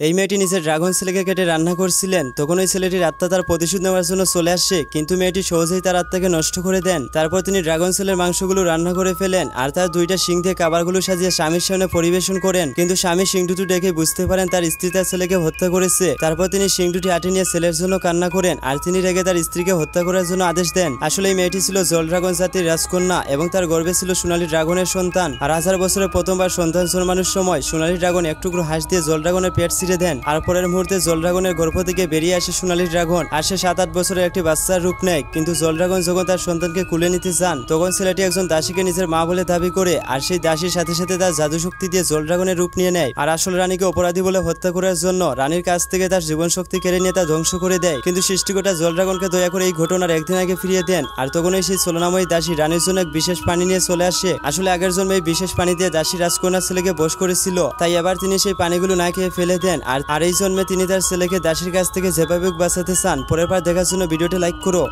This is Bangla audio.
এই মেয়েটি নিজের ড্রাগন ছেলেকে কেটে রান্না করছিলেন। তখন ওই ছেলেটির আত্মা তার প্রতিশোধ নেওয়ার জন্য চলে আসে, কিন্তু মেয়েটি সহজেই তার আত্মাকে নষ্ট করে দেন। তারপর তিনি ড্রাগন ছেলের মাংসগুলো রান্না করে ফেলেন আর তার দুইটা শিং দিয়ে খাবারগুলো সাজিয়ে স্বামীর সামনে পরিবেশন করেন। কিন্তু স্বামী শিং দুটো দেখে বুঝতে পারেন তার স্ত্রী তার ছেলেকে হত্যা করেছে। তারপর তিনি শিং দুটি হাতে নিয়ে ছেলের জন্য কান্না করেন আর তিনি রেগে তার স্ত্রীকে হত্যা করার জন্য আদেশ দেন। আসলে এই মেয়েটি ছিল জল ড্রাগন জাতির রাজকন্যা এবং তার গর্ভে ছিল সোনালী ড্রাগনের সন্তান। আর 1000 বছরে প্রথমবার সন্তান জন্মানোর সময় সোনালী ড্রাগন এক টুকরো হাঁস দিয়ে জল ড্রাগনের পেট ছিঁড়ে দেন আর পরের মুহূর্তে জল ড্রাগনের গর্ভ থেকে বেরিয়ে আসে সোনালী ড্রাগন আর সে 7-8 বছরের একটি বাচ্চার রূপ নেয়। কিন্তু জল ড্রাগন যখন তার সন্তানকে কুলে নিতে চান তখন ছেলেটি একজন দাসীকে নিজের মা বলে দাবি করে আর সেই দাসীর সাথে সাথে তার জাদু শক্তি দিয়ে জল ড্রাগনের রূপ নিয়ে নেয় আর আসল রানীকে অপরাধী বলে হত্যা করার জন্য রানীর কাছ থেকে তার জীবন শক্তি কেড়ে নিয়ে তা ধ্বংস করে দেয়। কিন্তু সৃষ্টিকর্তা জল ড্রাগনকে দয়া করে এই ঘটনার একদিন আগে ফিরিয়ে দেন আর তখনই সেই ছলনাময়ী দাসী রানীর জন্য এক বিশেষ পানি নিয়ে চলে আসে। আসলে আগের জন্মে এই বিশেষ পানি দিয়ে দাসী রাজকন্যার ছেলেকে বশ করেছিল, তাই এবার তিনি সেই পানিগুলো না খেয়ে ফেলে দেন। আর এই জন্মে তিনি তার ছেলেকে দাসীর কাছ থেকে যেভাবে বাঁচাতে চান। পরের বার দেখার জন্য ভিডিওটি লাইক করো।